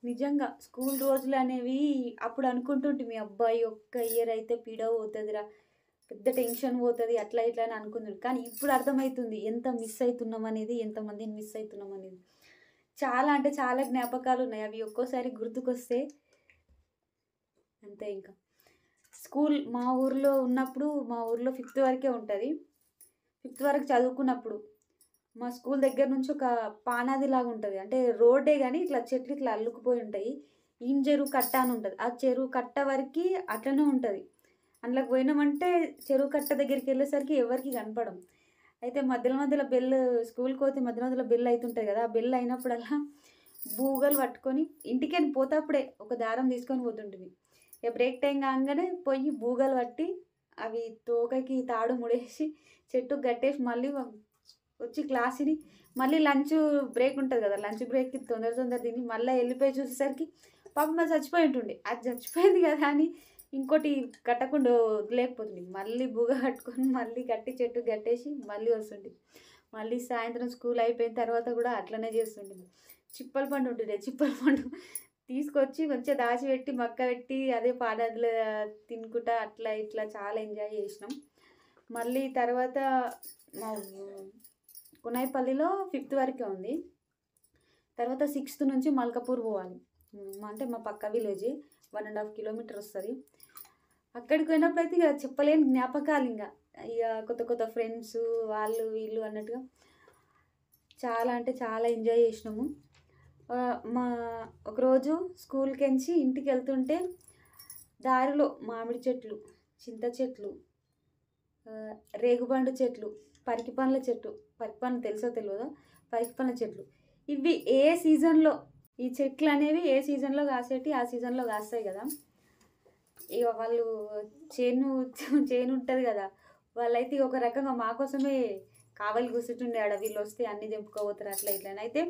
నిజంగా స్కూల్ రోజులనేవి అప్పుడు అనుకుంటుంటిమి. అబ్బాయి ఒక్క ఇయర్ అయితే పీడ పోతదిరా, పెద్ద టెన్షన్ పోతది అట్లా ఇట్లా అని అనుకున్నాను. కానీ ఇప్పుడు అర్థమైతుంది ఎంత మిస్ అయితున్నామనేది, ఎంతమందిని మిస్ అయితున్నామనేది. చాలా అంటే చాలా జ్ఞాపకాలున్నాయి. అవి ఒక్కోసారి గుర్తుకొస్తే అంతే ఇంకా. స్కూల్ మా ఊర్లో ఉన్నప్పుడు, మా ఊర్లో 5థ్ వరకే ఉంటది. 5థ్ వరకు చదువుకున్నప్పుడు మా స్కూల్ దగ్గర నుంచి ఒక పానాదిలాగా ఉంటది. అంటే రోడ్డే గానీ ఇట్లా చెట్లు ఇట్లా అల్లుకుపోయి ఉంటాయి. ఈం చెరువు కట్ట అని ఉంటది. ఆ చెరువు కట్ట వరకి అట్లనే ఉంటది. అందులోకి పోయినామంటే చెరువు కట్ట దగ్గరికెళ్ళేసరికి ఎవరికీ కనపడం. అయితే మధ్యలో మధ్యలో స్కూల్‌కి పోతే మధ్య మధ్యలో బెల్ అయితుంటది కదా! ఆ బెల్ అయినప్పుడల్లా బూగలు పట్టుకొని ఇంటికెళ్ళి పోతప్పుడే ఒక దారం తీసుకొని పోతుంటిమి. ఇగ బ్రేక్ టైమ్ కాంగానే పోయి బూగలు పట్టి అవి తోకకి తాడు ముడేసి చెట్టుకి కట్టేసి మళ్ళీ వచ్చి క్లాస్ ఇని మళ్ళీ బ్రేక్ ఉంటది కదా! లంచ్ బ్రేక్‌కి తొందర తొందర తిని మళ్ళా ఎళ్ళిపోయి చూసేసరికి పాపం అది చచ్చిపోయి ఉంటుండే. అది చచ్చిపోయింది కదా అని ఇంకోటి కట్టకుండా వదిలేయకపోతుండే. మళ్ళీ బుగ కట్టుకొని మళ్ళీ కట్టి చెట్టుకి కట్టేసి మళ్ళీ వస్తుండే. మళ్ళీ సాయంత్రం స్కూల్ అయిపోయిన తర్వాత కూడా అట్లనే చేస్తుంటిమి. చిప్పల పండు ఉంటుండే. చిప్పల పండు తీసుకొచ్చి మంచిగా దాచిపెట్టి, మక్కపెట్టి అదే పాడేదులో తినుకుంటా అట్లా ఇట్లా చాలా ఎంజాయ్ చేసినాం. మళ్ళీ తర్వాత మా కునాయిపల్లిలో 5థ్ వరకే ఉంది. తర్వాత 6థ్ నుంచి మల్కాపూర్ పోవాలి. అంటే మా పక్క విలేజే. 1½ కిలోమీటర్ వస్తది. అక్కడికి పోయినప్పుడైతే ఇగ చెప్పలేని జ్ఞాపకాలింగ. ఇగ కొత్త కొత్త ఫ్రెండ్సు వాళ్ళు వీళ్ళు అన్నట్టుగా చాలా అంటే చాలా ఎంజాయ్ చేసినాము. ఒకరోజు స్కూల్‌కెంచి ఇంటికెళ్తుంటే దారిలో మామిడి చెట్లు, చింత చెట్లు, రేగుపండు చెట్లు, పరికి పండ్ల చెట్టు. పరికి పండ్లు తెలుసో తెలవదో పరికి పండ్ల చెట్లు. ఇవి ఏ సీజన్‌లో ఈ చెట్లనేవి ఏ సీజన్‌లో కాసేటియి ఆ సీజన్‌లో కాస్తాయి కదా! ఇగ వాళ్ళు చేను ఉంటది కదా! వాళ్ళైతే ఒక రకంగా మా కోసమే కావలి కూర్చుంటుండే ఆడ వీళ్ళొస్తే అన్నీ తెంపుకోపోతారు అట్లా ఇట్లా అని. అయితే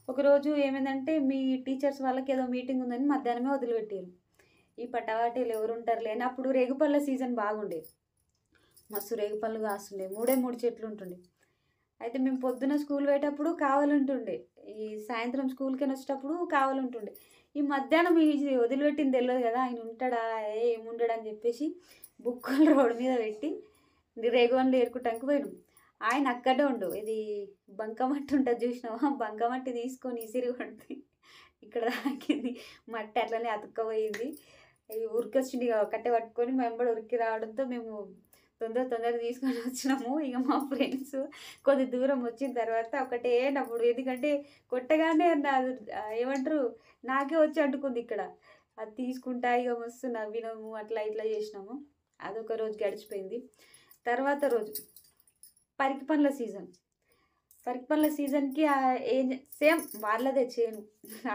ఒకరోజు ఏమైందంటే మీ టీచర్స్ వాళ్ళకి ఏదో మీటింగ్ ఉందని మధ్యాహ్నమే వదిలిపెట్టిర్రు. ఈ పటావాటీలు ఎవరుంటారులే అని అప్పుడు రేగుపళ్ళ సీజన్ బాగుండేది. మస్తు రేగుపళ్ళు కాస్తుండే. 3 చెట్లు ఉంటుండే. అయితే మేము పొద్దున స్కూల్ పోయేటప్పుడు కావాలుంటుండే. ఈ సాయంత్రం స్కూల్‌కెని వచ్చేటప్పుడు కావాలుంటుండే. ఈ మధ్యాహ్నం ఇది వదిలిపెట్టింది తెలవదు కదా! ఆయన ఉంటాడా? ఏముండడని చెప్పేసి బుక్కలు రోడ్డు మీద పెట్టి రేగుపండ్లు ఏరుకోవటానికి పోయినాం. ఆయన అక్కడే ఉండు. ఇది బంకమట్టి ఉంటది చూసినావా? బంకమట్టి తీసుకొని ఇసిరి కొడితే ఇక్కడ తాకింది. మట్టి అట్లనే అతుక్కపోయింది. ఉరికొచ్చిండు ఇగ కట్టె పట్టుకొని మా వెంబడి ఉరికి రావడంతో మేము తొందరగా తీసుకొని వచ్చినాము. ఇగ మా ఫ్రెండ్స్ కొద్ది దూరం వచ్చిన తర్వాత ఒకటే నవ్వుడు. ఎందుకంటే కొట్టగానే ఏమంటారు నాకే వచ్చి అంటుకుంది ఇక్కడ. అది తీసుకుంటా ఇగ మస్తు నవ్వినాము. అట్లా ఇట్లా చేసినాము. అదొక రోజు గడిచిపోయింది. తర్వాత రోజు పరికి పండ్ల సీజన్. పరికి పండ్ల సీజన్‌కి సేమ్ వాళ్ళదే చేను.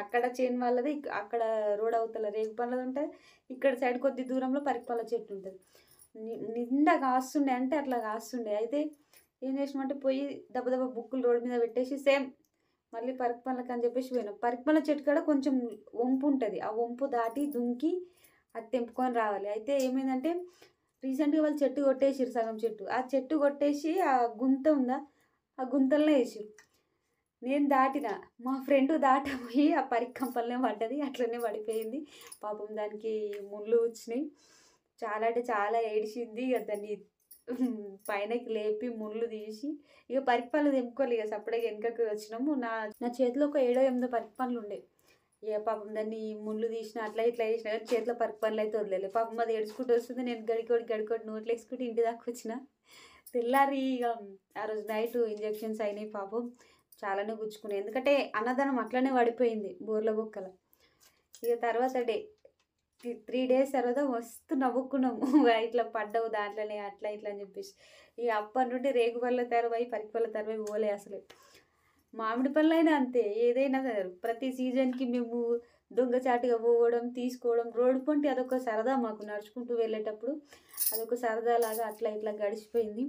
అక్కడ చేను వాళ్ళది. అక్కడ రోడ్ అవతల రేగు పండ్లది ఉంటది. ఇక్కడ సైడ్ కొద్ది దూరంలో పరికి పండ్ల చెట్టు ఉంటది. నిండా కాస్తుండే అంటే అట్లా కాస్తుండే. అయితే ఏం చేసినామంటే పోయి దబ దబ బుక్కులు రోడ్డు మీద పెట్టేసి సేమ్ మళ్ళీ పరికి పండ్లకని చెప్పేసి పోయినాం. పరికి పండ్ల చెట్టు కాడ కొంచెం వంపు ఉంటది. ఆ వంపు దాటి దుంకి అది తెంపుకొని రావాలి. అయితే ఏమైందంటే రీసెంట్‌గా వాళ్ళు చెట్టు కొట్టేసిర్రు సగం చెట్టు. ఆ చెట్టు కొట్టేసి ఆ గుంత ఉందా? ఆ గుంతలనే ఏసిర్రు. నేను దాటిన. మా ఫ్రెండ్ దాటబోయి ఆ పరికి కంపలనే పడ్డది. అట్లనే పడిపోయింది. పాపం దానికి ముళ్ళు గుచ్చినాయి. చాలా అంటే చాలా ఏడిచింది. ఇగ దాన్ని పైనకి లేపి ముళ్ళు తీసి ఇగ పరికి పండ్లు తెంపుకోలే. ఇగ సప్పుడేక వెనకకి వచ్చినాము. నా చేతిలో ఒక 7, 8 పరికి పండ్లు ఉండే. ఇగ పాపం దాన్ని ముళ్ళు తీసినా అట్లా ఇట్లా చేసినా కానీ చేతిలో పరికి పండ్లు అయితే వదిలేయలే. పాపం అది ఏడ్చుకుంటూ వస్తుంది. నేను గడికోడి నోట్లో ఏసుకుంటూ ఇంటి దాకా వచ్చిన. తెల్లారి ఇగ ఆ రోజు నైట్ ఇంజెక్షన్స్ అయినాయి పాపం. చాలానే గుచ్చుకున్నాయి. ఎందుకంటే అన్నదానం అట్లనే పడిపోయింది బోర్ల బొక్కల. ఇగ తర్వాత 3 డేస్ తర్వాత మస్తు నవ్వుకున్నాము. ఇట్లా పడ్డావు దాంట్లోనే అట్లా ఇట్లా అని చెప్పేసి. ఇగ అప్పటి నుండి రేగు పళ్ళ తరువాయి పరికి పళ్ళ తరువాయి పోలే అసలు. మామిడి పళ్ళైనా అంతే. ఏదైనా సరే ప్రతి సీజన్‌కి మేము దొంగచాటుగా పోవడం, తీసుకోవడం. రోడ్డు పొంటి అదొక సరదా మాకు నడుచుకుంటూ వెళ్ళేటప్పుడు. అదొక సరదాలాగా అట్లా ఇట్లా గడిచిపోయింది.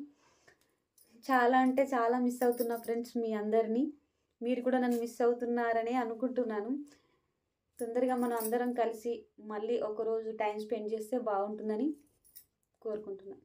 చాలా అంటే చాలా మిస్ అవుతున్నా ఫ్రెండ్స్ మీ అందరిని. మీరు కూడా నన్ను మిస్ అవుతున్నారనే అనుకుంటున్నాను. తొందరగా మనం అందరం కలిసి మళ్ళీ ఒకరోజు టైం స్పెండ్ చేస్తే బాగుంటుందని కోరుకుంటున్నాను.